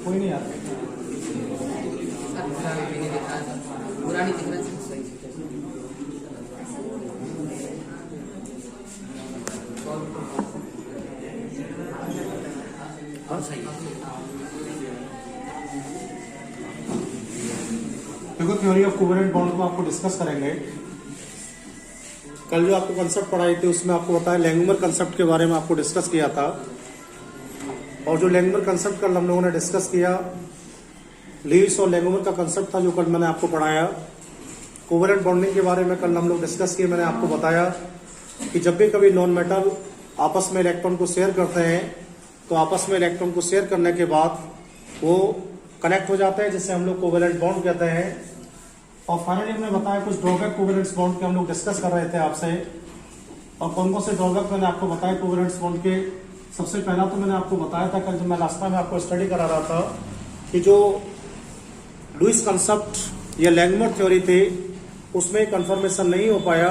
कोई नहीं आता पुरानी दिख रहा है सही। देखो थ्योरी ऑफ कोवेलेंट बॉन्ड को आपको डिस्कस करेंगे। कल जो आपको कंसेप्ट पढ़ाई थी उसमें आपको बताया लैंगमर कंसेप्ट के बारे में आपको डिस्कस किया था। और जो लैंगमर कंसेप्ट कल हम लोगों ने डिस्कस किया, लीव्स और लैंगमर का कंसेप्ट था जो कल मैंने आपको पढ़ाया। कोवेलेंट बॉन्डिंग के बारे में कल हम लोग डिस्कस किए। मैंने आपको बताया कि जब भी कभी नॉन मेटल आपस में इलेक्ट्रॉन को शेयर करते हैं तो आपस में इलेक्ट्रॉन को शेयर करने के बाद वो कनेक्ट हो जाते हैं, जिसे हम लोग कोवेलेंट बॉन्ड कहते हैं। और फाइनली हमने बताया कुछ ड्रॉबैक कोवेलेंट बॉन्ड के हम लोग डिस्कस कर रहे थे आपसे। और कौन कौन से ड्रॉबैक मैंने आपको बताया कोवेलेंट बॉन्ड के। सबसे पहला तो मैंने आपको बताया था कल जब मैं लास्ट में आपको स्टडी करा रहा था कि जो लुईस कंसेप्ट या लैंगमर थ्योरी थी उसमें कंफर्मेशन नहीं हो पाया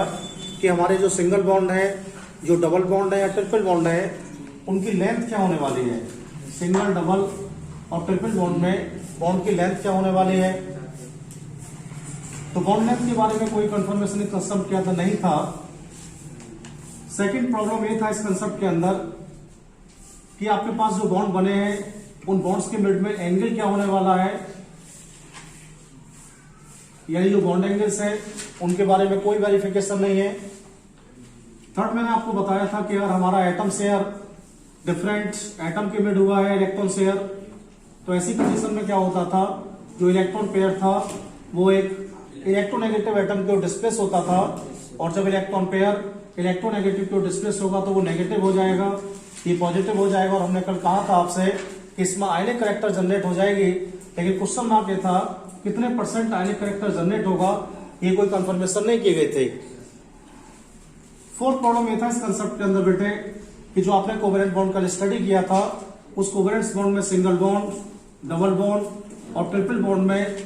कि हमारे जो सिंगल बॉन्ड है, जो डबल बॉन्ड है या ट्रिपल बॉन्ड है, उनकी लेंथ क्या होने वाली है। सिंगल, डबल और ट्रिपल बॉन्ड में बॉन्ड की लेंथ क्या होने वाली है। तो बॉन्ड लेंथ के बारे में कोई कंफर्मेशन इस कंसेप्ट के अंदर नहीं था। सेकंड प्रॉब्लम ये था इस कंसेप्ट के अंदर कि आपके पास जो बॉन्ड बने हैं उन बॉन्ड्स के मिड में एंगल क्या होने वाला है, यानी जो बॉन्ड एंगल्स है उनके बारे में कोई वेरिफिकेशन नहीं है। थर्ड मैंने आपको बताया था कि अगर हमारा एटम शेयर डिफरेंट एटम के मिड हुआ है इलेक्ट्रॉन शेयर, तो ऐसी कंडीशन में क्या होता था, जो इलेक्ट्रॉन पेयर था वो एक इलेक्ट्रोनेगेटिव एटम को डिस्प्लेस होता था। और जब इलेक्ट्रॉन पेयर इलेक्ट्रोनेगेटिव को डिस्प्लेस होगा तो वो नेगेटिव हो जाएगा, ये पॉजिटिव हो जाएगा। और हमने कल कहा था आपसे कि इसमें आयनिक करैक्टर जनरेट हो जाएगी, लेकिन क्वेश्चन मार्क ये था कितने % आयनिक करैक्टर जनरेट होगा, ये कोई कंफर्मेशन नहीं किए गए थे। फोर्थ प्रॉब्लम ये था इस कंसेप्ट के अंदर बेटे कि जो आपने कोवेलेंट बॉन्ड का स्टडी किया था उस कोवेलेंट बॉन्ड में सिंगल बॉन्ड, डबल बॉन्ड और ट्रिपल बॉन्ड में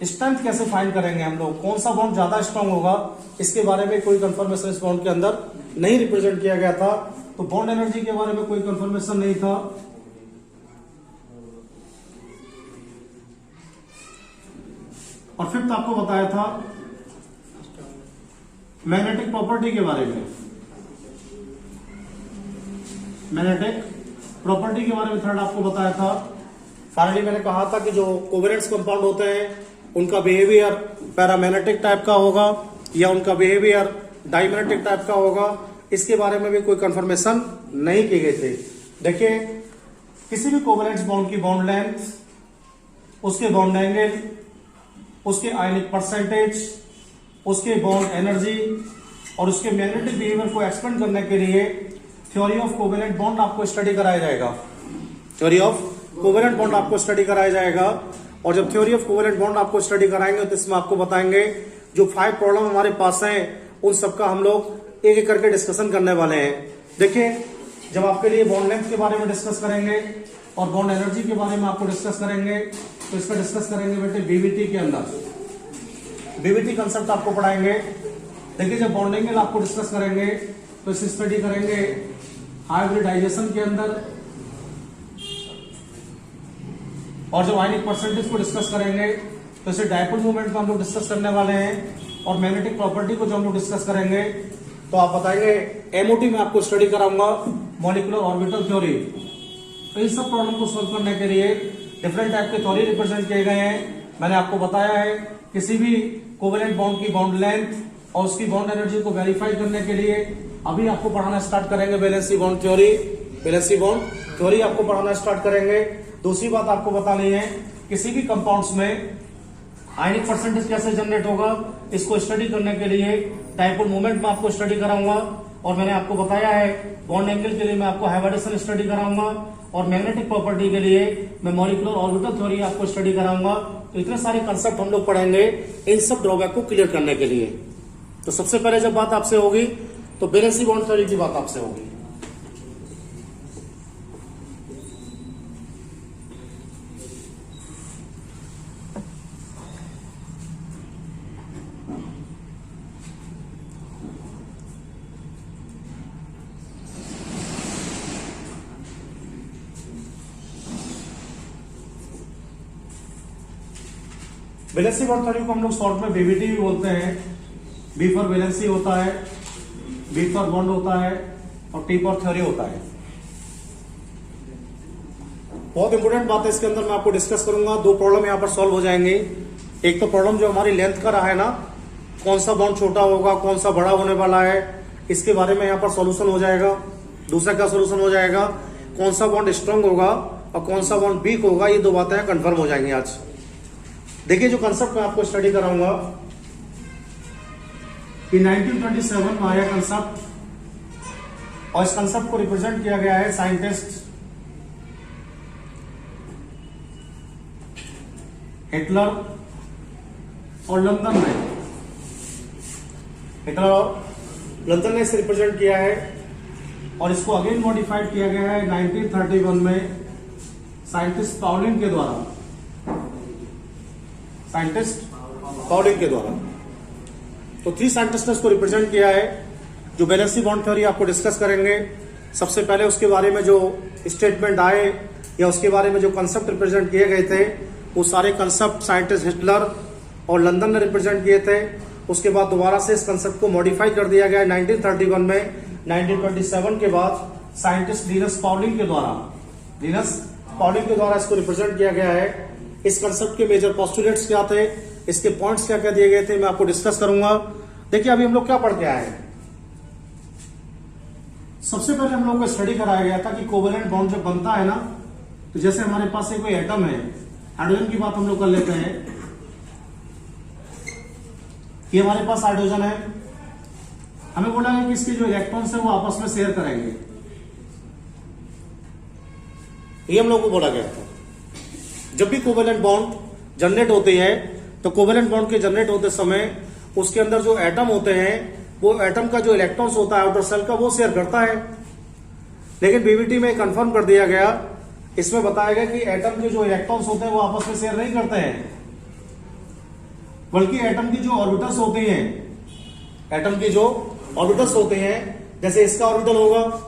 स्ट्रेंथ कैसे फाइंड करेंगे हम लोग, कौन सा बॉन्ड ज्यादा स्ट्रांग होगा, इसके बारे में कोई कंफर्मेशन इस बॉन्ड के अंदर नहीं रिप्रेजेंट किया गया था। तो बॉन्ड एनर्जी के बारे में कोई कंफर्मेशन नहीं था। और फिफ्थ आपको बताया था मैग्नेटिक प्रॉपर्टी के बारे में। मैग्नेटिक प्रॉपर्टी के बारे में थर्ड आपको बताया था। फाइनली मैंने कहा था कि जो कोवेलेंट कंपाउंड होते हैं उनका बिहेवियर पैरामैग्नेटिक टाइप का होगा या उनका बिहेवियर डायमैग्नेटिक टाइप का होगा, इसके बारे में भी कोई कंफर्मेशन नहीं किए गए थे। देखिए किसी भी कोवेलेंट बॉन्ड की बॉन्ड लेंथ, उसके बॉन्ड एंगल, उसके आयनिक परसेंटेज, उसके बॉन्ड एनर्जी और उसके मैग्नेटिक बिहेवियर को एक्सप्लेन करने के लिए थ्योरी ऑफ कोवेलेंट बॉन्ड आपको स्टडी कराया जाएगा। थ्योरी ऑफ कोवेलेंट बॉन्ड आपको स्टडी कराया जाएगा। और जब थ्योरी ऑफ कोवेलेंट बॉन्ड आपको स्टडी कराएंगे तो इसमें आपको बताएंगे जो 5 प्रॉब्लम हमारे पास हैं उन सबका हम लोग एक एक करके डिस्कशन करने वाले हैं। देखिए जब आपके लिए बॉन्ड लेंथ के बारे में डिस्कस करेंगे और बॉन्ड एनर्जी के बारे में आपको डिस्कस करेंगे तो इसका डिस्कस करेंगे बेटे बीवीटी के अंदर। बीवीटी कंसेप्ट आपको पढ़ाएंगे। देखिए जब बॉन्ड एंगल आपको डिस्कस करेंगे तो इसे स्टडी करेंगे हाइब्रिडाइजेशन के अंदर। और जब आयनिक परसेंटेज को डिस्कस करेंगे तो इसे डायपोल मूवमेंट को हम लोग डिस्कस करने वाले हैं। और मैग्नेटिक प्रॉपर्टी को जो हम लोग डिस्कस करेंगे तो आप बताएंगे एमओटी में आपको स्टडी कराऊंगा मॉलिक्यूलर ऑर्बिटल थ्योरी। तो इन सब प्रॉब्लम को सॉल्व करने के लिए डिफरेंट टाइप के थ्योरी रिप्रेजेंट किए गए हैं। मैंने आपको बताया है किसी भी कोवेलेंट बॉन्ड की बॉन्ड लेंथ और उसकी बॉन्ड एनर्जी को वेरीफाई करने के लिए अभी आपको पढ़ाना स्टार्ट करेंगे valency bond theory. Valency bond theory आपको पढ़ाना स्टार्ट करेंगे। दूसरी बात आपको बतानी है, किसी भी कंपाउंड्स में आयनिक परसेंटेज कैसे जनरेट होगा, इसको स्टडी करने के लिए डाइपोल मोमेंट में आपको स्टडी कराऊंगा। और मैंने आपको बताया है बॉन्ड एंगल के लिए मैं आपको हाइब्रिडेशन स्टडी कराऊंगा और मैग्नेटिक प्रॉपर्टी के लिए मैं मॉलिक्यूलर ऑर्बिटल थ्योरी आपको स्टडी कराऊंगा। तो इतने सारे कंसेप्ट हम लोग पढ़ेंगे इन सब ड्रॉबैक को क्लियर करने के लिए। तो सबसे पहले जब बात आपसे होगी तो वैलेंसी बॉन्ड थ्योरी की बात आपसे होगी। वैलेंसी बॉन्ड थ्योरी को हम लोग शॉर्ट में वीवीटी भी बोलते हैं। बी फॉर वैलेंसी होता है, बी फॉर बॉन्ड होता है और टी फॉर थ्योरी होता है। बहुत इंपोर्टेंट बात है इसके अंदर मैं आपको डिस्कस करूंगा। दो प्रॉब्लम यहां पर सॉल्व हो जाएंगे। एक तो प्रॉब्लम जो हमारी लेंथ का रहा है ना, कौन सा बॉन्ड छोटा होगा कौन सा बड़ा होने वाला है, इसके बारे में यहां पर सॉल्यूशन हो जाएगा। दूसरा क्या सॉल्यूशन हो जाएगा, कौन सा बॉन्ड स्ट्रांग होगा और कौन सा बॉन्ड वीक होगा। ये दो बातें कंफर्म हो जाएंगी आज। देखिए जो कंसेप्ट मैं आपको स्टडी कराऊंगा कि 1927 में आया कंसेप्ट और इस कंसेप्ट को रिप्रेजेंट किया गया है साइंटिस्ट हिटलर और लंदन ने। हिटलर और लंदन ने इसे रिप्रेजेंट किया है और इसको अगेन मॉडिफाइड किया गया है 1931 में साइंटिस्ट पाउलिंग के द्वारा। साइंटिस्ट पाउलिंग के द्वारा। तो 3 साइंटिस्ट ने इसको रिप्रेजेंट किया है। जो वैलेंसी बॉन्ड थ्योरी आपको डिस्कस करेंगे, सबसे पहले उसके बारे में जो स्टेटमेंट आए या उसके बारे में जो कंसेप्ट रिप्रेजेंट किए गए थे, वो सारे कंसेप्ट साइंटिस्ट हिटलर और लंदन ने रिप्रेजेंट किए थे। उसके बाद दोबारा से इस कंसेप्ट को मॉडिफाई कर दिया गया 1931 में। 1927 के बाद साइंटिस्ट लिनस पाउलिंग के द्वारा इसको रिप्रेजेंट किया गया है। इस कंसेप्ट के मेजर पोस्टुलेट्स क्या थे, इसके पॉइंट्स क्या क्या दिए गए थे, मैं आपको डिस्कस करूंगा। देखिए अभी हम लोग क्या पढ़ के आए हैं। सबसे पहले हम लोग को स्टडी कराया गया था कि कोवेलेंट बॉन्ड जब बनता है ना, तो जैसे हमारे पास कोई एटम है, हाइड्रोजन की बात हम लोग कर लेते हैं कि हमारे पास हाइड्रोजन है। हमें बोला है कि इसके जो इलेक्ट्रॉन्स है वो आपस में शेयर करेंगे। ये हम लोग को बोला गया था। जब भी कोवेलेंट बॉन्ड जनरेट होते हैं तो कोवेलेंट बॉन्ड के जनरेट होते समय उसके अंदर जो एटम होते हैं वो एटम का जो इलेक्ट्रॉन्स होता है आउटर सेल का वो शेयर करता है। लेकिन बीवीटी में कंफर्म कर दिया गया, इसमें बताया गया कि एटम के जो इलेक्ट्रॉन्स होते हैं वो आपस में शेयर नहीं करते हैं, बल्कि एटम की जो ऑर्बिटल्स होते हैं, एटम की जो ऑर्बिटल्स होते हैं, जैसे इसका ऑर्बिटल होगा,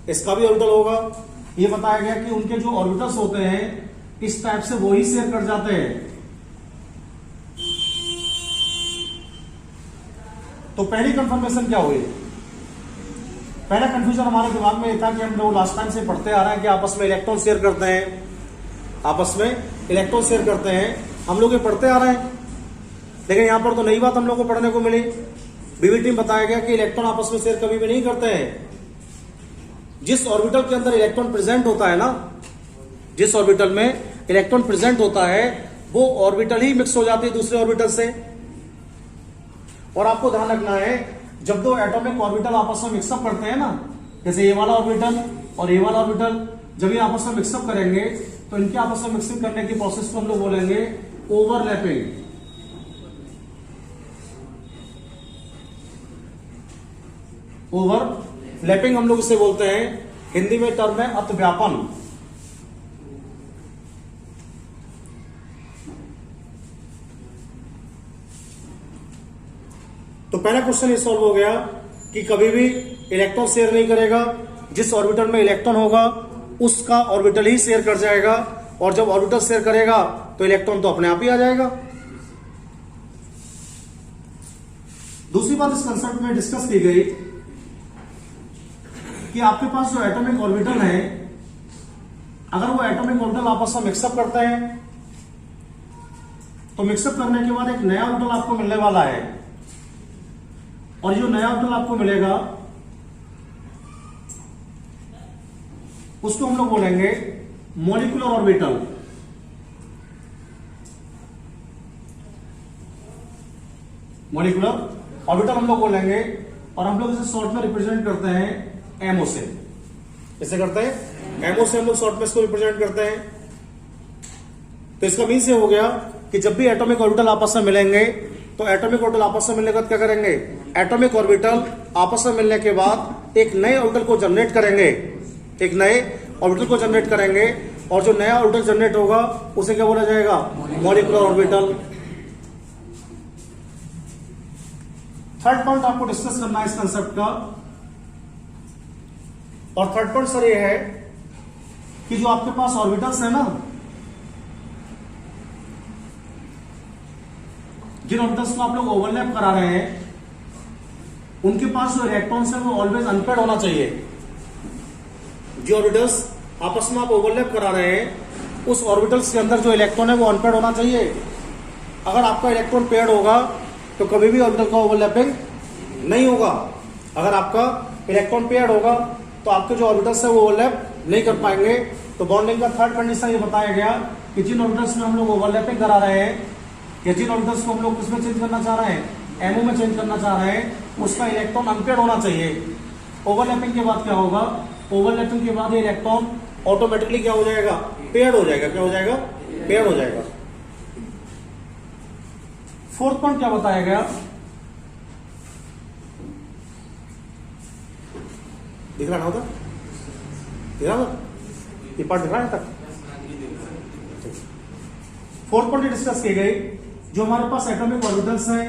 इसका भी ऑर्बिटल होगा, ये बताया गया कि उनके जो ऑर्बिटल्स होते हैं इस टाइप से वो ही शेयर कर जाते हैं। तो पहली कंफर्मेशन क्या हुई, पहला कंफ्यूजन हमारे दिमाग में ये था कि हम लोग लास्ट टाइम से पढ़ते आ रहे हैं कि आपस में इलेक्ट्रॉन शेयर करते हैं, आपस में इलेक्ट्रॉन शेयर करते हैं, हम लोग ये पढ़ते आ रहे हैं। लेकिन यहां पर तो नई बात हम लोग को पढ़ने को मिली। बीवीटी में बताया गया कि इलेक्ट्रॉन आपस में शेयर कभी भी नहीं करते हैं। जिस ऑर्बिटल के अंदर इलेक्ट्रॉन प्रेजेंट होता है ना, जिस ऑर्बिटल में इलेक्ट्रॉन प्रेजेंट होता है वो ऑर्बिटल ही मिक्स हो जाती है दूसरे ऑर्बिटल से। और आपको ध्यान रखना है, जब दो एटॉमिक ऑर्बिटल आपस में मिक्सअप करते हैं ना, जैसे ये वाला ऑर्बिटल और ये वाला ऑर्बिटल, जब ये आपस में मिक्सअप करेंगे तो इनके आपस में मिक्सिंग करने की प्रोसेस को हम लोग बोलेंगे ओवरलैपिंग। ओवरलैपिंग हम लोग इसे बोलते हैं, हिंदी में टर्म है अतिव्यापन। तो पहला क्वेश्चन ये सॉल्व हो गया कि कभी भी इलेक्ट्रॉन शेयर नहीं करेगा, जिस ऑर्बिटल में इलेक्ट्रॉन होगा उसका ऑर्बिटल ही शेयर कर जाएगा, और जब ऑर्बिटल शेयर करेगा तो इलेक्ट्रॉन तो अपने आप ही आ जाएगा। दूसरी बात इस कंसेप्ट में डिस्कस की गई कि आपके पास जो एटॉमिक ऑर्बिटल है, अगर वो एटॉमिक ऑर्बिटल आपस में मिक्सअप करते हैं तो मिक्सअप करने के बाद एक नया ऑर्बिटल आपको मिलने वाला है, और जो नया ऑर्बिटल आपको मिलेगा उसको हम लोग बोलेंगे मॉलिक्यूलर ऑर्बिटल। मॉलिक्यूलर ऑर्बिटल हम लोग बोलेंगे, और हम लोग इसे शॉर्ट में रिप्रेजेंट करते हैं एमओ से। कैसे करते हैं? एमओ से हम लोग शॉर्ट में इसको रिप्रेजेंट करते हैं। तो इसका मीन्स ये हो गया कि जब भी एटॉमिक ऑर्बिटल आपस में मिलेंगे तो एटॉमिक ऑर्बिटल आपस में मिलने के बाद क्या करेंगे? एटॉमिक ऑर्बिटल आपस में मिलने के बाद एक नए ऑर्बिटल को जनरेट करेंगे, एक नए ऑर्बिटल को जनरेट करेंगे, और जो नया ऑर्बिटल जनरेट होगा उसे क्या बोला जाएगा? Molecular orbital. थर्ड पॉइंट आपको डिस्कस करना है इस कंसेप्ट का, और थर्ड पॉइंट सर ये है कि जो आपके पास ऑर्बिटल्स है ना, जिन ऑर्बिटल्स को आप लोग ओवरलैप करा रहे हैं, उनके पास जो इलेक्ट्रॉन्स है वो ऑलवेज अनपेयर्ड होना चाहिए। जो ऑर्बिटल्स आपस में आप ओवरलैप करा रहे हैं उस ऑर्बिटल्स के अंदर जो इलेक्ट्रॉन है वो अनपेयर्ड होना चाहिए। अगर आपका इलेक्ट्रॉन पेयर्ड होगा तो कभी भी ऑर्बिटल का ओवरलैपिंग नहीं होगा। अगर आपका इलेक्ट्रॉन पेयर्ड होगा तो आपके जो ऑर्बिटल्स है वो ओवरलैप नहीं कर पाएंगे। तो बॉन्डिंग का थर्ड कंडीशन ये बताया गया कि जिन ऑर्बिटल्स में हम लोग ओवरलैपिंग करा रहे हैं, या जिन ऑर्बिटल्स को हम लोग किसमें चेंज करना चाह रहे हैं? एमओ में चेंज करना चाह रहे हैं, उसका इलेक्ट्रॉन अनपेयर्ड होना चाहिए। ओवरलैपिंग के बाद क्या होगा? ओवरलैपिंग के बाद ये इलेक्ट्रॉन ऑटोमेटिकली क्या हो जाएगा? पेयर्ड हो जाएगा। क्या हो जाएगा? पेयर्ड हो जाएगा। फोर्थ पॉइंट क्या बताया गया? दिख रहा ना होता? दिख रहा ना? ये पार्ट दिख रहा है तक? फोर्थ पॉइंट डिस्कस की गई, जो हमारे पास एटॉमिक ऑर्बिटल्स हैं,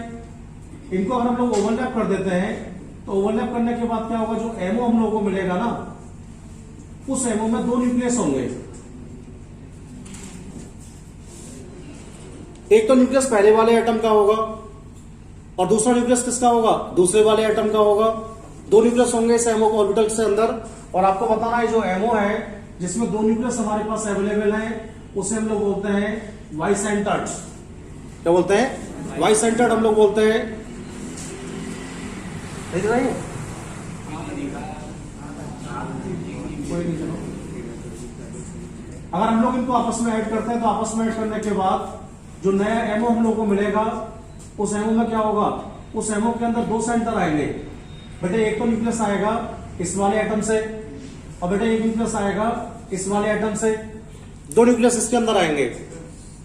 इनको अगर हम लोग ओवरलैप कर देते हैं तो ओवरलैप करने के बाद क्या होगा? जो एमओ हम लोगों को मिलेगा ना, उस एमओ में दो न्यूक्लियस होंगे। एक तो न्यूक्लियस पहले वाले एटम का होगा और दूसरा न्यूक्लियस किसका होगा? दूसरे वाले एटम का होगा। दो न्यूक्लियस होंगे इस एमओ ऑर्बिटल के अंदर, और आपको बताना है जो एमओ है जिसमें दो न्यूक्लियस हमारे पास अवेलेबल है, उसे हम लोग बोलते हैं वाई सेंटर्ड। क्या बोलते हैं? वाई सेंटर्ड हम लोग बोलते हैं। देख रहे हैं? अगर हम लोग इनको आपस में ऐड करते हैं तो आपस में ऐड करने के बाद जो नया एमओ हम लोग को मिलेगा, उस एमओ में क्या होगा? उस एमओ के अंदर दो सेंटर आएंगे। बेटे एक तो न्यूक्लियस आएगा इस वाले एटम से, और बेटे एक न्यूक्लियस आएगा इस वाले एटम से। दो न्यूक्लियस इसके अंदर आएंगे,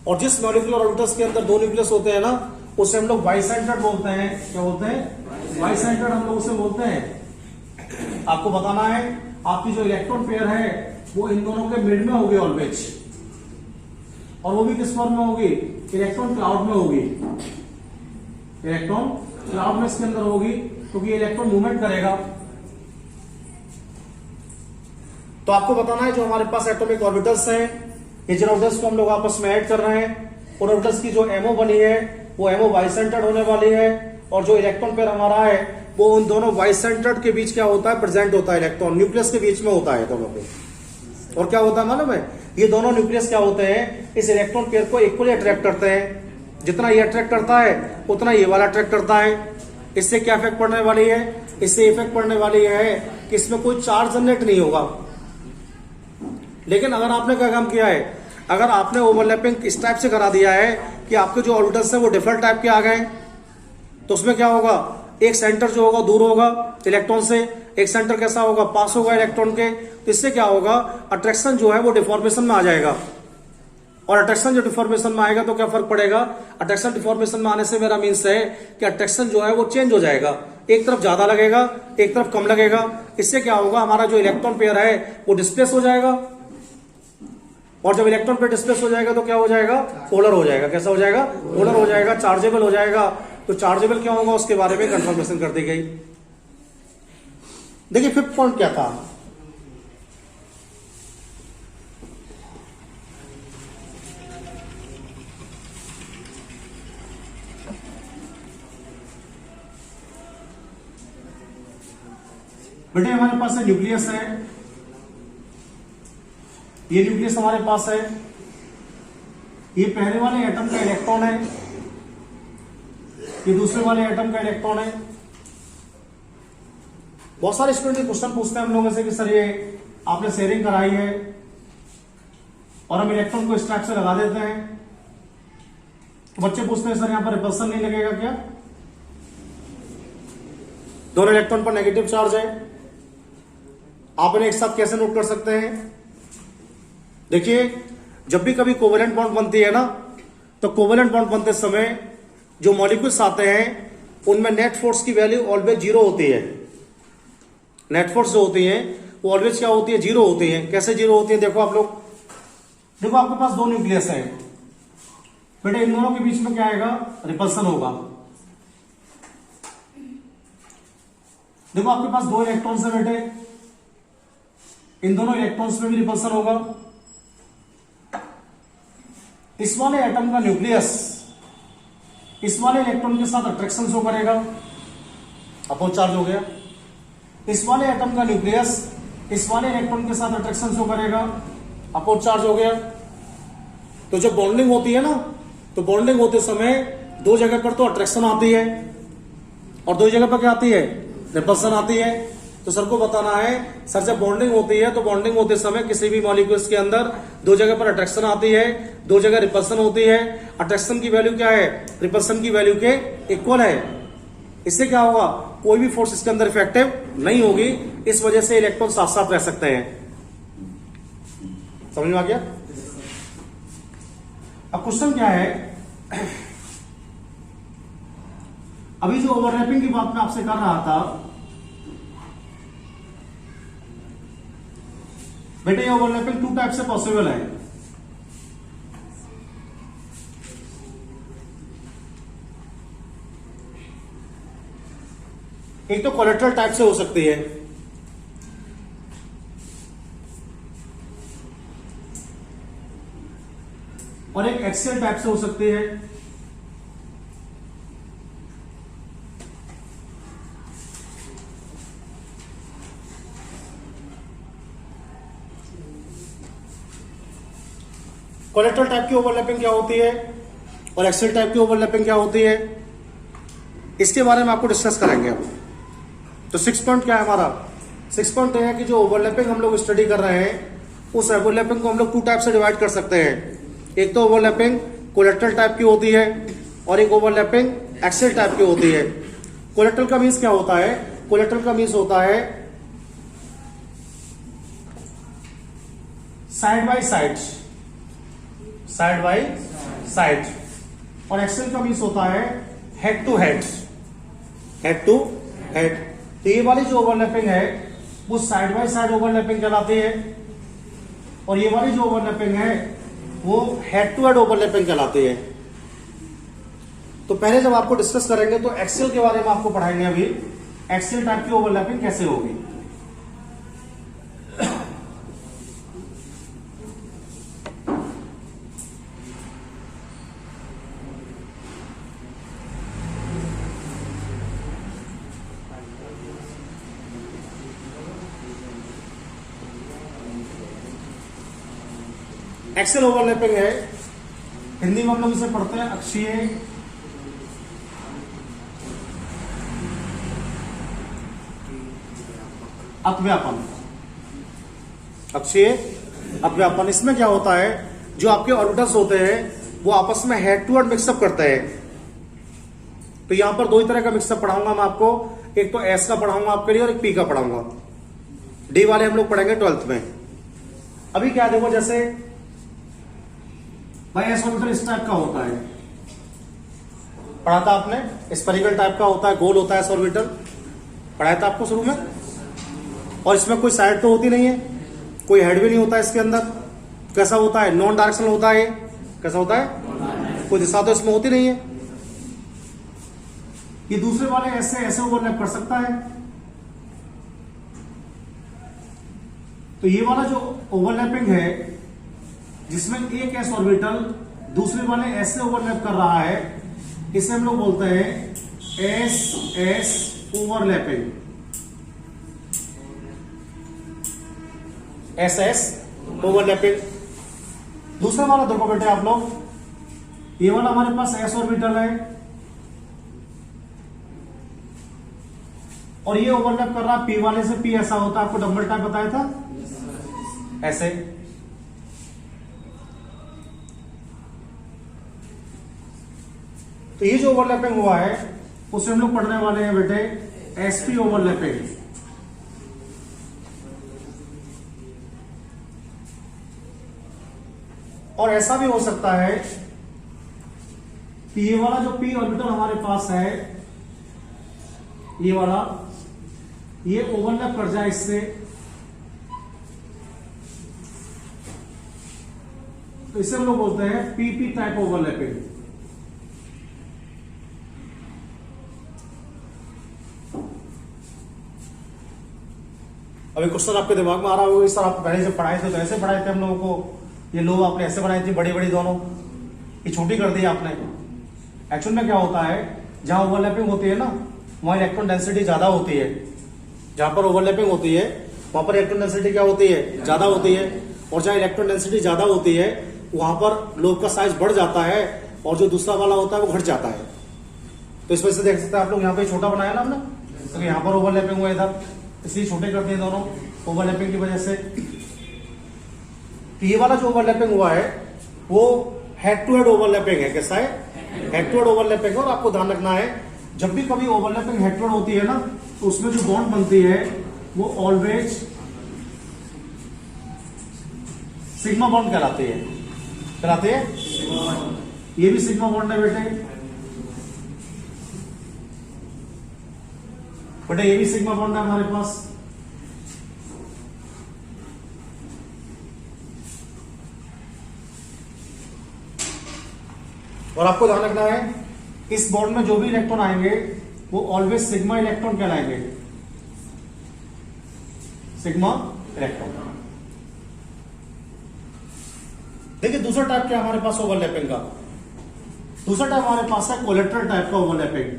और जिस मॉलिक्यूलर ऑर्बिटल्स के अंदर दो न्यूक्लियस होते हैं ना, उसे हम लोग बाई सेंटर्ड बोलते हैं। क्या बोलते हैं? बाई सेंटर्ड हम लोग उसे बोलते हैं। आपको बताना है आपकी जो इलेक्ट्रॉन पेयर है वो इन दोनों के मिड में होगी ऑलवेज, और वो भी किस फॉर्म में होगी? इलेक्ट्रॉन क्लाउड में होगी। इलेक्ट्रॉन क्लाउड में इसके अंदर होगी, क्योंकि इलेक्ट्रॉन मूवमेंट करेगा। तो आपको बताना है जो हमारे पास एटॉमिक ऑर्बिटल्स हैं, ये जिन ऑर्बिटल्स को हम लोग आपस में ऐड कर रहे हैं, उन ऑर्बिटल्स की जो एमओ बनी है वो एमओ बाई सेंटर्ड होने वाली है, और जो इलेक्ट्रॉन पेयर हमारा है वो उन दोनों बाई सेंटर्ड के बीच क्या होता है? प्रेजेंट होता है। इलेक्ट्रॉन न्यूक्लियस के बीच में होता है दोनों पे। और क्या होता है मालूम है? ये दोनों न्यूक्लियस क्या होते हैं? इस इलेक्ट्रॉन पेयर को इक्वली अट्रैक्ट करते हैं। जितना ये अट्रैक्ट करता है उतना ये वाला अट्रैक्ट करता है। इससे क्या इफेक्ट पड़ने वाली है? इससे इफेक्ट पड़ने वाली है कि इसमें कोई चार्ज जनरेट नहीं होगा। लेकिन अगर आपने क्या काम किया है? अगर आपने ओवरलैपिंग इस टाइप से करा दिया है कि आपके जो ऑर्बिटल्स है वो डिफरेंट टाइप के आ गए, तो उसमें क्या होगा? एक सेंटर जो होगा दूर होगा इलेक्ट्रॉन से, एक सेंटर कैसा होगा? पास होगा इलेक्ट्रॉन के। तो इससे क्या होगा? अट्रैक्शन जो है वो डिफॉर्मेशन में आ जाएगा, और अट्रैक्शन जो डिफॉर्मेशन में आएगा तो क्या फर्क पड़ेगा? अट्रैक्शन डिफॉर्मेशन में आने से मेरा मीन्स है कि अट्रैक्शन जो है वो चेंज हो जाएगा, एक तरफ ज्यादा लगेगा एक तरफ कम लगेगा। इससे क्या होगा? हमारा जो इलेक्ट्रॉन पेयर है वो डिस्प्लेस हो जाएगा, और जब इलेक्ट्रॉन पेयर डिस्प्लेस हो जाएगा तो क्या हो जाएगा? पोलर हो जाएगा। कैसा हो जाएगा? पोलर हो जाएगा, चार्जेबल हो जाएगा। तो चार्जेबल क्या होगा उसके बारे में कंफर्मेशन कर दी गई। देखिए फिफ्थ पॉइंट क्या था? बेटे हमारे पास है न्यूक्लियस है, ये न्यूक्लियस हमारे पास है, ये पहले वाले एटम का इलेक्ट्रॉन है, ये दूसरे वाले एटम का इलेक्ट्रॉन है। बहुत सारे स्टूडेंट क्वेश्चन पूछते हैं हम लोगों से कि सर ये आपने शेयरिंग कराई है और हम इलेक्ट्रॉन को इस टाइप से लगा देते हैं, तो बच्चे पूछते हैं सर यहां पर रिपल्सन नहीं लगेगा क्या? दोनों इलेक्ट्रॉन पर नेगेटिव चार्ज है, आप इन्हें एक साथ कैसे नोट कर सकते हैं? देखिए जब भी कभी कोवेलेंट बॉन्ड बनती है ना, तो कोवेलेंट बॉन्ड बनते समय जो मॉलिक्यूल्स आते हैं उनमें नेट फोर्स की वैल्यू ऑलवेज जीरो होती है। नेट फोर्स जो होती है वो ऑलवेज क्या होती है? जीरो होती है। कैसे जीरो होती है? देखो आप लोग, देखो आपके पास दो न्यूक्लियस है बेटे, इन दोनों के बीच में क्या आएगा? रिपल्सन होगा। देखो आपके पास दो इलेक्ट्रॉन्स है बेटे, इन दोनों इलेक्ट्रॉन्स में भी रिपल्सन होगा। इस वाले एटम का न्यूक्लियस इस वाले इलेक्ट्रॉन के साथ अट्रैक्शन शो करेगा, अपोज चार्ज हो गया। इस वाले एटम का न्यूक्लियस इस वाले इलेक्ट्रॉन के साथ अट्रैक्शन शो करेगा, अपोज चार्ज हो गया। तो जब बॉन्डिंग होती है ना, तो बॉन्डिंग होते समय दो जगह पर तो अट्रैक्शन आती है और दो जगह पर क्या आती है? रिपल्सन आती है। तो सर को बताना है सर जब बॉन्डिंग होती है तो बॉन्डिंग होते समय किसी भी मॉलिक्यूल्स के अंदर दो जगह पर अट्रैक्शन आती है, दो जगह रिपल्सन होती है। अट्रैक्शन की वैल्यू क्या है? रिपल्सन की वैल्यू के इक्वल है। इससे क्या होगा? कोई भी फोर्स इसके अंदर इफेक्टिव नहीं होगी। इस वजह से इलेक्ट्रॉन साथ साथ रह सकते हैं। समझ में आ गया? अब क्वेश्चन क्या है, अभी जो ओवरलैपिंग की बात मैं आपसे कर रहा था बेटे, ये ओवरलैपिंग टू टाइप से पॉसिबल है। एक तो कोलेटरल टाइप से हो सकती है, और एक एक्सियल टाइप से हो सकती है। कोलेटरल टाइप की ओवरलैपिंग क्या होती है और एक्सियल टाइप की ओवरलैपिंग क्या होती है, इसके बारे में आपको डिस्कस करेंगे अब। तो 6 पॉइंट क्या है हमारा? 6 पॉइंट है कि जो ओवरलैपिंग हम लोग स्टडी कर रहे हैं उस ओवरलैपिंग को हम लोग टू टाइप से डिवाइड कर सकते हैं। एक तो ओवरलैपिंग कोलेटरल टाइप की होती है और एक ओवरलैपिंग एक्सियल टाइप की होती है। कोलेटरल का मीन्स क्या होता है? कोलेटरल का मीन्स होता है side by side, side by side, और एक्सियल का मीन्स होता है head to head, head to head. तो ये वाली जो ओवरलैपिंग है वो साइड बाय साइड ओवरलैपिंग कहलाती है और ये वाली जो ओवरलैपिंग है वो हेड टू हेड ओवरलैपिंग कहलाती है। तो पहले जब आपको डिस्कस करेंगे तो एक्सियल के बारे में आपको पढ़ाएंगे। अभी एक्सियल टाइप की ओवरलैपिंग कैसे होगी। एक्सियल ओवरलैपिंग है, हिंदी में हम लोग इसे पढ़ते हैं अक्षीय अपव्यापन। अक्षीय अपव्यापन, इसमें क्या होता है, जो आपके ऑर्बिटल्स होते हैं वो आपस में हेड टू हेड मिक्सअप करते हैं। तो यहां पर दो ही तरह का मिक्सअप पढ़ाऊंगा मैं आपको, एक तो एस का पढ़ाऊंगा आपके लिए और एक पी का पढ़ाऊंगा। डी वाले हम लोग पढ़ेंगे 12th में। अभी क्या देखो, जैसे भाई एस ऑर्बिटल इस टाइप का होता है, पढ़ा था आपने, स्फेरिकल टाइप का होता है, गोल होता है एस ऑर्बिटल, पढ़ाया था आपको शुरू में। और इसमें कोई साइड तो होती नहीं है, कोई हेड भी नहीं होता है इसके अंदर। कैसा होता है? नॉन डायरेक्शनल होता है। कैसा होता है? कोई दिशा तो इसमें होती नहीं है। ये दूसरे वाले ऐसे ऐसे ओवरलैप कर सकता है। तो ये वाला जो ओवरलैपिंग है जिसमें एक एस ऑर्बिटल दूसरे वाले एस से ओवरलैप कर रहा है, इसे हम लोग बोलते हैं S S overlapping. S S overlapping. दूसरा वाला देखो बेटे आप लोग, ये वाला हमारे पास एस ऑर्बिटल है और ये ओवरलैप कर रहा है पी वाले से। पी ऐसा होता है, आपको डबल टाइप बताया था ऐसे। तो ये जो ओवरलैपिंग हुआ है उसे हम लोग पढ़ने वाले हैं बेटे एसपी ओवरलैपिंग। और ऐसा भी हो सकता है कि ये वाला जो पी ऑर्बिटल हमारे पास है, ये वाला, ये ओवरलैप कर जाए इससे, तो इसे हम लोग बोलते हैं पीपी टाइप ओवरलैपिंग। अभी क्वेश्चन आपके दिमाग में आ रहा होगा, सर आप पहले से पढ़ाए थे तो ऐसे पढ़ाए थे हम लोगों को, ये लो आपने ऐसे बनाई थी बड़ी बड़ी दोनों, ये छोटी कर दी आपने। एक्चुअल में क्या होता है, जहां ओवरलैपिंग होती है ना वहां इलेक्ट्रॉन डेंसिटी ज्यादा होती है। जहां पर ओवरलैपिंग होती है वहां पर इलेक्ट्रॉन डेंसिटी क्या होती है, ज्यादा होती है। और जहां इलेक्ट्रॉन डेंसिटी ज्यादा होती है वहां पर लोब का साइज बढ़ जाता है और जो दूसरा वाला होता है वो घट जाता है। तो इस वजह से देख सकते हैं आप लोग, यहाँ पे छोटा बनाया ना हमने, तो यहाँ पर ओवरलैपिंग हुआ इधर, इसलिए छोटे कर दिए दोनों ओवरलैपिंग की वजह से। ये वाला जो ओवरलैपिंग हुआ है वो हेड टू हेड ओवरलैपिंग है। कैसा है, हेड टू हेड ओवरलैपिंग। और आपको ध्यान रखना है, जब भी कभी ओवरलैपिंग हेड टू हेड होती है ना, तो उसमें जो बॉन्ड बनती है वो ऑलवेज सिग्मा बॉन्ड कहलाती है। कहलाती है, ये भी सिग्मा बॉन्ड है बेटे, बेटे ये भी सिग्मा बॉन्ड है हमारे पास। और आपको ध्यान रखना है, इस बॉन्ड में जो भी इलेक्ट्रॉन आएंगे वो ऑलवेज सिग्मा इलेक्ट्रॉन कहलाएंगे, सिग्मा इलेक्ट्रॉन। देखिए दूसरा टाइप क्या हमारे पास ओवरलैपिंग का, दूसरा टाइप हमारे पास है कोलेटरल टाइप का ओवरलैपिंग।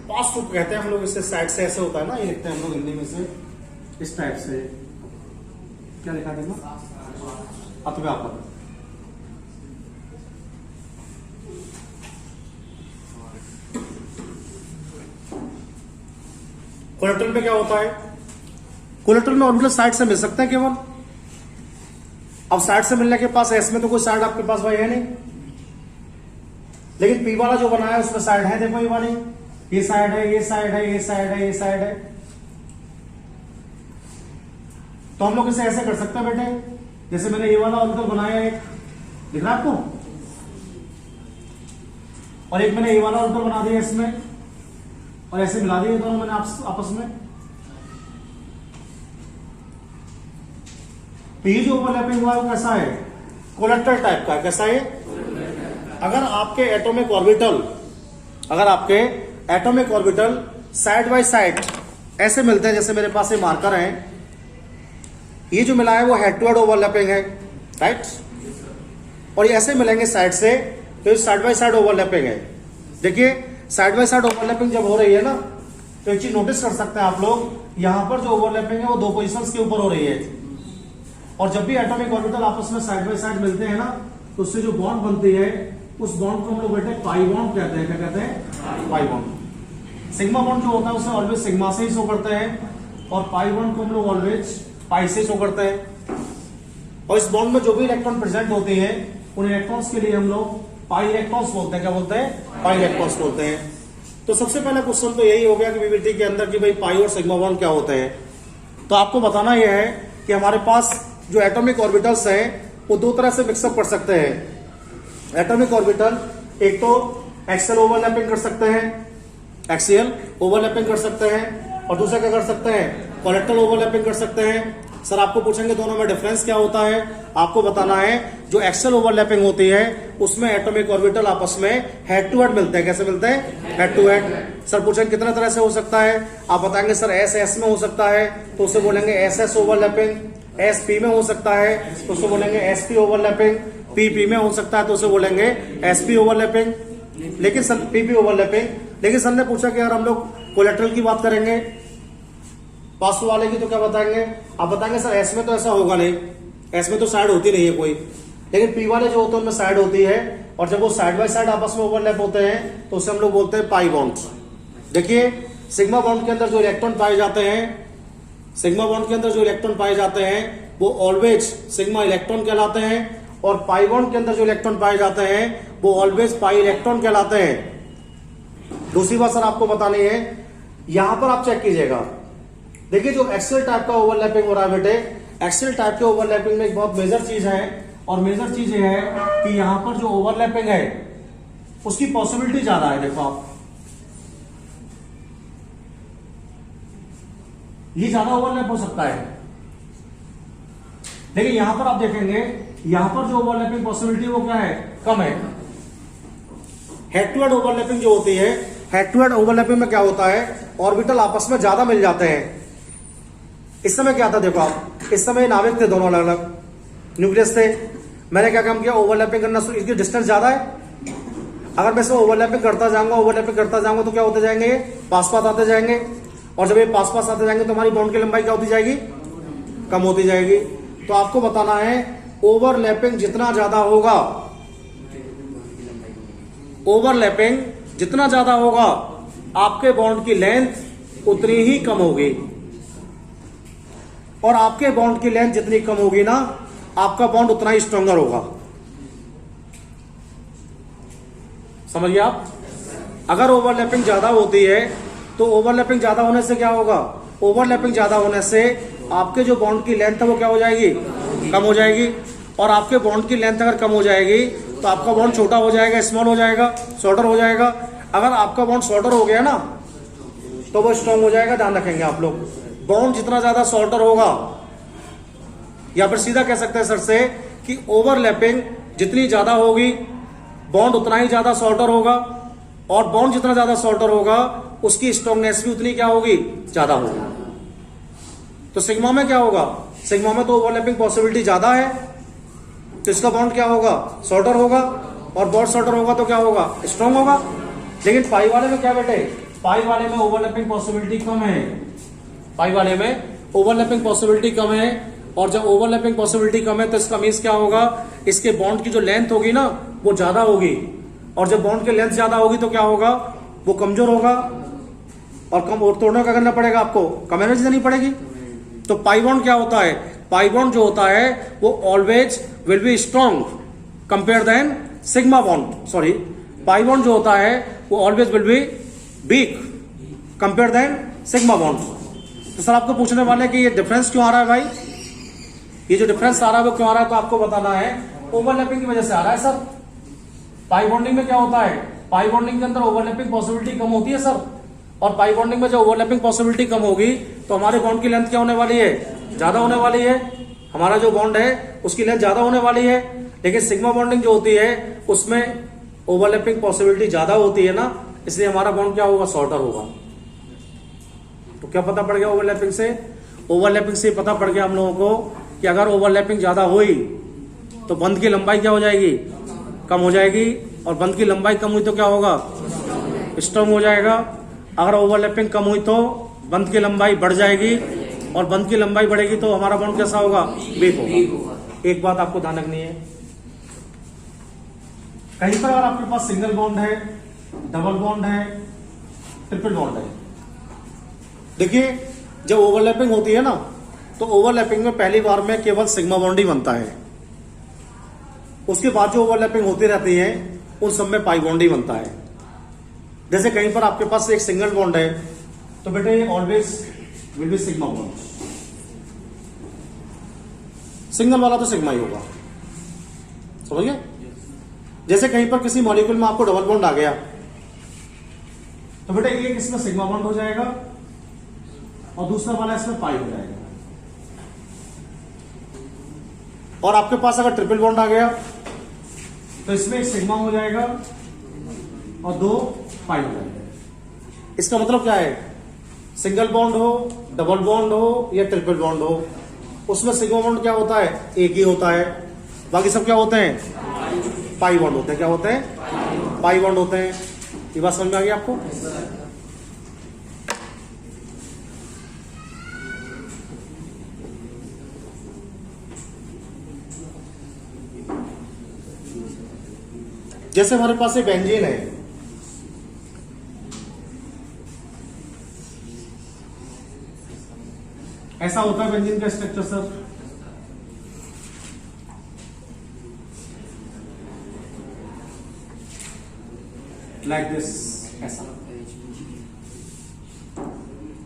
पास टूप कहते हैं हम लोग इसे, साइड से ऐसे होता है ना, ये लिखते हैं हम लोग हिंदी में से इस टाइप से। क्या लिखा देना, अथवा पर। कोलेटरल में क्या होता है, कोलेटरल में ऑर्बिटल साइड से मिल सकते हैं केवल। अब साइड से मिलने के पास एस में तो कोई साइड आपके पास भाई है नहीं, लेकिन पी वाला जो बनाया है उसमें साइड है। देखो ये वाली, ये साइड है, ये साइड है, ये साइड है, ये साइड है। तो हम लोग इसे ऐसे कर सकते हैं बेटे, जैसे मैंने ये वाला ऑर्बिटल बनाया है, दिख रहा है आपको, और एक मैंने ये वाला ऑर्बिटल बना दिया इसमें, और ऐसे मिला दिए दोनों मैंने आपस में। तो ये जो ओवरलैपिंग हुआ है वो कैसा है, कोलेटरल टाइप का। कैसा है, अगर आपके एटॉमिक ऑर्बिटल, अगर आपके atomic orbital side by side ऐसे मिलते हैं, जैसे मेरे पास ये मार्कर है, ये जो मिला है वो हेड टू हेड ओवरलैपिंग है, राइट। और ये ऐसे मिलेंगे साइड से, तो ये साइड बाय साइड ओवरलैपिंग है। देखिए साइड बाय साइड ओवरलैपिंग जब हो रही है ना, तो एक चीज नोटिस कर सकते हैं आप लोग, यहां पर जो ओवरलैपिंग है वो दो पोजिशंस के ऊपर हो रही है। और जब भी एटॉमिक ऑर्बिटल आपस में साइड बाय साइड मिलते हैं ना, तो उससे जो बॉन्ड बनती है उस बॉन्ड को हम लोग बेटे पाई बॉन्ड कहते हैं। क्या कहते हैं, पाई बॉन्ड। सिग्मा बॉन्ड जो होता है उसे ऑलवेज सिग्मा से ही शो करते हैं, और पाई बॉन्ड को हम लोग ऑलवेज पाई से शो करते हैं। और इस बॉन्ड में जो भी इलेक्ट्रॉन प्रेजेंट होते हैं उन इलेक्ट्रॉन्स के लिए हम लोग पाई इलेक्ट्रॉन्स बोलते हैं। क्या बोलते हैं, पाई इलेक्ट्रॉन्स बोलते हैं। तो सबसे पहला क्वेश्चन तो यही हो गया कि पीवीटी के अंदर कि भाई पाई और सिग्मा बॉन्ड क्या होते हैं। तो आपको बताना यह है कि हमारे पास जो एटॉमिक ऑर्बिटल्स हैं वो दो तरह से मिक्सअप कर सकते हैं। एटॉमिक ऑर्बिटल एक तो एक्सियल ओवरलैपिंग कर सकते हैं, एक्सियल ओवरलैपिंग कर सकते हैं, और दूसरा क्या कर सकते हैं, कोलेटरल ओवरलैपिंग कर सकते हैं। सर आपको पूछेंगे दोनों में डिफरेंस क्या होता है, आपको बताना है जो एक्सियल ओवरलैपिंग होती है उसमें एटॉमिक ऑर्बिटल आपस में हेड टू हेड मिलते हैं। कैसे मिलते हैं, हेड टू हेड। सर पूछेंगे कितने तरह से हो सकता है, आप बताएंगे सर एस एस में हो सकता है, तो उसे बोलेंगे S S overlapping. S P में हो सकता है तो उसे बोलेंगे S P overlapping, P P में हो सकता है तो उसे बोलेंगे एस पी ओवरलैपिंग, लेकिन सर पी पी ओवरलैपिंग। लेकिन सर ने पूछा कि अगर हम लोग कोलेटरल की बात करेंगे पास वाले की तो क्या बताएंगे, आप बताएंगे सर एस में तो ऐसा होगा नहीं, एस में तो साइड होती नहीं है कोई, लेकिन पी वाले जो होते हैं उनमें साइड होती है, और जब वो साइड बाय साइड आपस में ओवरलैप होते हैं तो उसे हम लोग बोलते हैं पाई बॉन्ड। देखिए सिग्मा बॉन्ड के अंदर जो इलेक्ट्रॉन पाए जाते हैं, सिग्मा बॉन्ड के अंदर जो इलेक्ट्रॉन पाए जाते हैं वो ऑलवेज सिग्मा इलेक्ट्रॉन कहलाते हैं, और पाई बॉन्ड के अंदर जो इलेक्ट्रॉन पाए जाते हैं वो ऑलवेज पाई इलेक्ट्रॉन कहलाते हैं। दूसरी बात सर आपको बतानी है, यहां पर आप चेक कीजिएगा, देखिए जो एक्सेल टाइप का ओवरलैपिंग हो रहा है बेटे, एक्सेल टाइप के ओवरलैपिंग में एक बहुत मेजर चीज है, और मेजर चीज ये है कि यहां पर जो ओवरलैपिंग है उसकी पॉसिबिलिटी ज्यादा है। देखो आप ये ज्यादा ओवरलैप हो सकता है, लेकिन यहां पर आप देखेंगे यहां पर जो ओवरलैपिंग पॉसिबिलिटी वो क्या है, कम है। हेड टू हेड ओवरलैपिंग जो होती है, हेड टू हेड ओवरलैपिंग में क्या होता है, ऑर्बिटल आपस में ज्यादा मिल जाते हैं। इस समय क्या था देखो आप, इस समय नाविक थे दोनों अलग अलग, न्यूक्लियस थे, मैंने क्या काम किया ओवरलैपिंग करना, इसकी डिस्टेंस ज्यादा है, अगर मैं इसमें ओवरलैपिंग करता जाऊंगा तो क्या होते जाएंगे, ये पास पास आते जाएंगे, और जब ये पास पास आते जाएंगे तो हमारी बॉन्ड की लंबाई क्या होती जाएगी, कम होती जाएगी। तो आपको बताना है ओवरलैपिंग जितना ज्यादा होगा, ओवरलैपिंग जितना ज्यादा होगा आपके बॉन्ड की लेंथ उतनी ही कम होगी, और आपके बॉन्ड की लेंथ जितनी कम होगी ना आपका बॉन्ड उतना ही स्ट्रॉन्गर होगा। समझिए आप, अगर ओवरलैपिंग ज्यादा होती है तो ओवरलैपिंग ज्यादा होने से क्या होगा, ओवरलैपिंग ज्यादा होने से आपके जो बॉन्ड की लेंथ है वो क्या हो जाएगी, कम हो जाएगी, और आपके बॉन्ड की लेंथ अगर कम हो जाएगी तो आपका बॉन्ड छोटा हो जाएगा, स्मॉल हो जाएगा, शॉर्टर हो जाएगा। अगर आपका बॉन्ड शॉर्टर हो गया ना तो वो स्ट्रॉन्ग हो जाएगा, ध्यान रखेंगे आप लोग। बॉन्ड जितना ज्यादा शॉर्टर होगा, या फिर सीधा कह सकते हैं सर से कि ओवरलैपिंग जितनी ज्यादा होगी बॉन्ड उतना ही ज्यादा शॉर्टर होगा, और बॉन्ड जितना ज्यादा शॉर्टर होगा उसकी स्ट्रॉन्गनेस भी उतनी क्या होगी, ज्यादा होगी। तो सिग्मा में क्या होगा, सिग्मा में तो ओवरलैपिंग पॉसिबिलिटी ज्यादा है तो इसका बॉन्ड क्या होगा, शॉर्टर होगा, और बॉन्ड शॉर्टर होगा तो क्या होगा, स्ट्रॉन्ग होगा। लेकिन पाई वाले में क्या बेटे, पाई वाले में ओवरलैपिंग पॉसिबिलिटी कम है, पाई वाले में ओवरलैपिंग पॉसिबिलिटी कम है, और जब ओवरलैपिंग पॉसिबिलिटी कम है तो इसका मीन्स क्या होगा, इसके बॉन्ड की जो लेंथ होगी ना वो ज्यादा होगी, और जब बॉन्ड की लेंथ ज्यादा होगी तो क्या होगा, वो कमजोर होगा, और कम और तोड़ने का करना पड़ेगा आपको, कम एनर्जी देनी पड़ेगी। तो पाई बॉन्ड क्या होता है, पाई बॉन्ड जो होता है वो always will be strong compare then sigma bond, sorry pi bond जो होता है वो always will be weak compare then sigma bond. तो सर आपको पूछने वाले कि ये डिफरेंस क्यों आ रहा है भाई, ये जो डिफरेंस आ रहा है वो क्यों आ रहा है, तो आपको बताना है ओवरलैपिंग की वजह से आ रहा है सर। पाई बॉन्डिंग में क्या होता है, पाई बॉन्डिंग के अंदर ओवरलैपिंग पॉसिबिलिटी कम होती है सर, और पाई बॉन्डिंग में जब ओवरलैपिंग पॉसिबिलिटी कम होगी तो हमारे बॉन्ड की लेंथ क्या होने वाली है, ज्यादा होने वाली है, हमारा जो बॉन्ड है उसकी लेंथ ज्यादा होने वाली है। लेकिन सिग्मा बॉन्डिंग जो होती है उसमें ओवरलैपिंग पॉसिबिलिटी ज्यादा होती है ना, इसलिए हमारा बॉन्ड क्या होगा, शॉर्टर होगा। तो क्या पता पड़ गया ओवरलैपिंग से, ओवरलैपिंग से पता पड़ गया हम लोगों को कि अगर ओवरलैपिंग ज्यादा हुई तो बंद की लंबाई क्या हो जाएगी, कम हो जाएगी, और बंद की लंबाई कम हुई तो क्या होगा, स्ट्रॉन्ग हो जाएगा। अगर ओवरलैपिंग कम हुई तो बंद की लंबाई बढ़ जाएगी, और बंद की लंबाई बढ़ेगी तो हमारा बॉन्ड कैसा होगा, वीक होगा। एक बात आपको ध्यान रखनी है, कहीं पर अगर आपके पास सिंगल बॉन्ड है, डबल बॉन्ड है, ट्रिपल बॉन्ड है, देखिए जब ओवरलैपिंग होती है ना तो ओवरलैपिंग में पहली बार में केवल सिग्मा बॉन्ड ही बनता है, उसके बाद जो ओवरलैपिंग होती रहती है उन सब में पाई बॉन्ड ही बनता है। जैसे कहीं पर आपके पास एक सिंगल बॉन्ड है तो बेटे always will be sigma bond, single वाला तो सिग्मा ही होगा, समझ गए। जैसे कहीं पर किसी मॉलिक्यूल में आपको डबल बॉन्ड आ गया तो बेटा एक इसमें सिग्मा बॉन्ड हो जाएगा और दूसरा वाला इसमें पाई हो जाएगा, और आपके पास अगर ट्रिपल बॉन्ड आ गया तो इसमें एक सिग्मा हो जाएगा और दो पाई हो जाएगा। इसका मतलब क्या है, सिंगल बॉन्ड हो, डबल बॉन्ड हो या ट्रिपल बॉन्ड हो, उसमें सिग्मा बॉन्ड क्या होता है, एक ही होता है, बाकी सब क्या होते हैं, पाई बॉन्ड होते हैं। क्या होते हैं, पाई बॉन्ड होते हैं। ये बात समझ में आ गई आपको? जैसे हमारे पास एक बेंजीन है, ऐसा होता है बेंजीन का स्ट्रक्चर सर। लाइक दिस, ऐसा।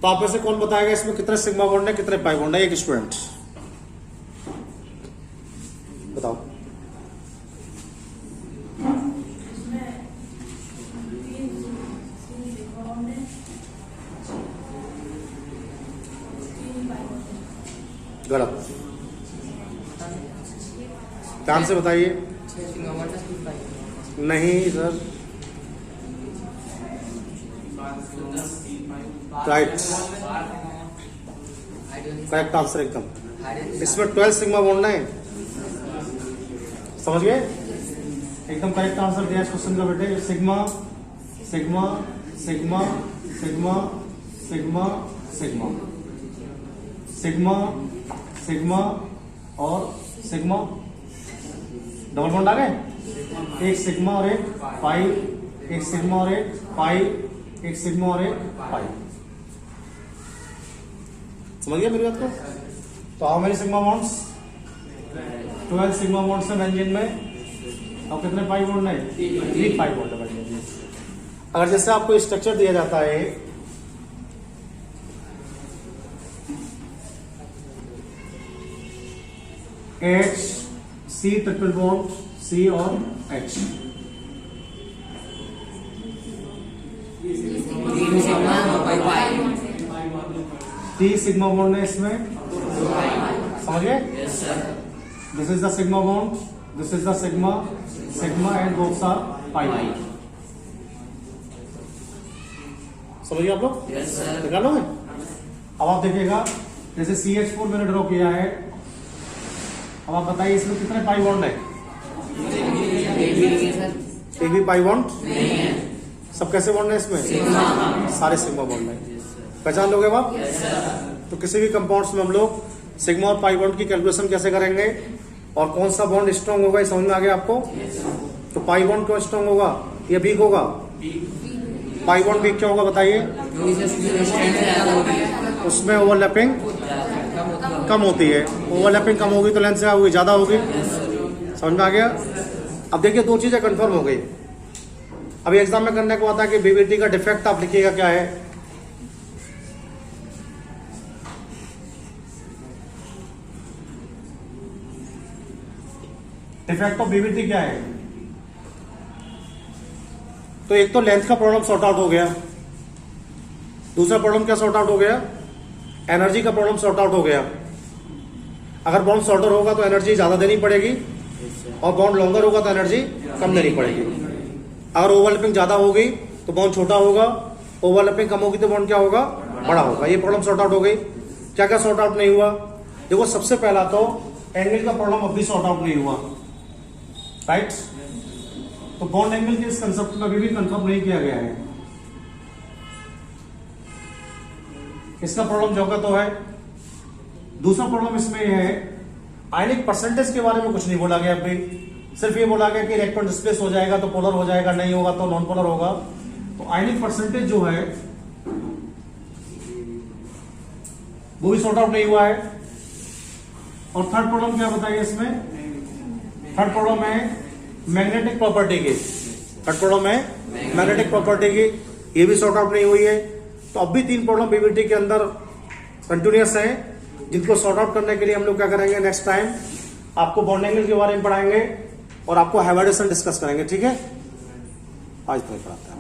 तो आप में से कौन बताएगा इसमें कितने सिग्मा बॉन्ड है, कितने पाई बॉन्ड है? एक स्टूडेंट बताओ। गलत, ध्यान से बताइए। नहीं सर, राइट, करेक्ट आंसर एकदम। इसमें 12 सिग्मा बॉन्ड है, समझ गए? एकदम करेक्ट आंसर दिया इस क्वेश्चन का बेटे। Sigma sigma sigma sigma sigma sigma sigma sigma और सिग्मा, डबल बॉन्ड आ गए। एक सिग्मा और एक पाई, एक सिग्मा और एक पाई, एक सिग्मा और एक पाई। समझ गया मेरी बात को? तो how many sigma bonds? 12 sigma bonds है बेंजीन में। और कितने पाई बॉन्ड है? 3 पाई बॉन्ड है बेंजीन में। अगर जैसे आपको स्ट्रक्चर दिया जाता है, H C triple bond, C और H, T सिग्मा बॉन्ड है इसमें, समझ गए? This is the sigma bond, this is the sigma, sigma and both are pi bond. समझिए आप लोग? निकाल लोगे? अब आप देखिएगा, जैसे CH4 मैंने ड्रॉ किया है। अब आप बताइए इसमें कितने पाई बॉन्ड है? एक भी पाई बॉन्ड नहीं है। सब कैसे बॉन्ड है इसमें? सारे सिग्मा बॉन्ड है। पहचान लोगे आप? तो किसी भी कंपाउंड्स में हम लोग सिग्मा और पाई बॉन्ड की कैलकुलेशन कैसे करेंगे और कौन सा बॉन्ड स्ट्रॉन्ग होगा, ये समझ में आ गया आपको? तो पाई बॉन्ड क्यों स्ट्रॉन्ग होगा या वीक होगा? पाई बॉन्ड वीक क्या होगा बताइए? उसमें ओवरलैपिंग कम होती है। ओवरलैपिंग कम होगी तो लेंथ क्या होगी? ज्यादा होगी। समझ में आ गया? अब देखिए, दो चीजें कंफर्म हो गई। अभी एग्जाम में करने को आता है कि बीबीटी का डिफेक्ट आप लिखिएगा क्या है। डिफेक्ट ऑफ बीबीटी क्या है? तो एक तो लेंथ का प्रॉब्लम सॉर्ट आउट हो गया, दूसरा प्रॉब्लम क्या सॉर्ट आउट हो गया? एनर्जी का प्रॉब्लम सॉर्ट आउट हो गया। अगर बॉन्ड शॉर्टर होगा तो एनर्जी ज्यादा देनी पड़ेगी और बॉन्ड लॉन्गर होगा तो एनर्जी कम देनी पड़ेगी। अगर ओवरलैपिंग ज्यादा होगी तो बॉन्ड छोटा होगा, ओवरलैपिंग कम होगी तो बॉन्ड क्या होगा? बड़ा होगा। ये प्रॉब्लम सॉर्ट आउट हो गई। क्या क्या सॉर्ट आउट नहीं हुआ? देखो, सबसे पहला तो एंगल का प्रॉब्लम अभी सॉर्ट आउट नहीं हुआ, राइट? तो बॉन्ड एंगल के इस कंसेप्ट में अभी भी कंफर्म नहीं किया गया है। इसका प्रॉब्लम जो तो है। दूसरा प्रॉब्लम इसमें यह है, आयनिक परसेंटेज के बारे में कुछ नहीं बोला गया अभी। सिर्फ ये बोला गया कि इलेक्ट्रॉन डिस्प्लेस हो जाएगा तो पोलर हो जाएगा, नहीं होगा तो नॉन पोलर होगा। तो आयनिक परसेंटेज जो है वो भी सॉर्ट आउट नहीं हुआ है। और थर्ड प्रॉब्लम क्या बताइए इसमें? थर्ड प्रॉब्लम है मैग्नेटिक प्रॉपर्टी की। थर्ड प्रॉब्लम है मैग्नेटिक प्रॉपर्टी की, ये भी सॉर्ट आउट नहीं हुई है। तो अब भी 3 प्रॉब्लम बीबीटी के अंदर कंटिन्यूअस है, जिनको सॉर्ट आउट करने के लिए हम लोग क्या करेंगे, नेक्स्ट टाइम आपको बॉन्ड एंगल के बारे में पढ़ाएंगे और आपको हाइब्रिडेशन डिस्कस करेंगे। ठीक है, आज तो पढ़ाते हैं।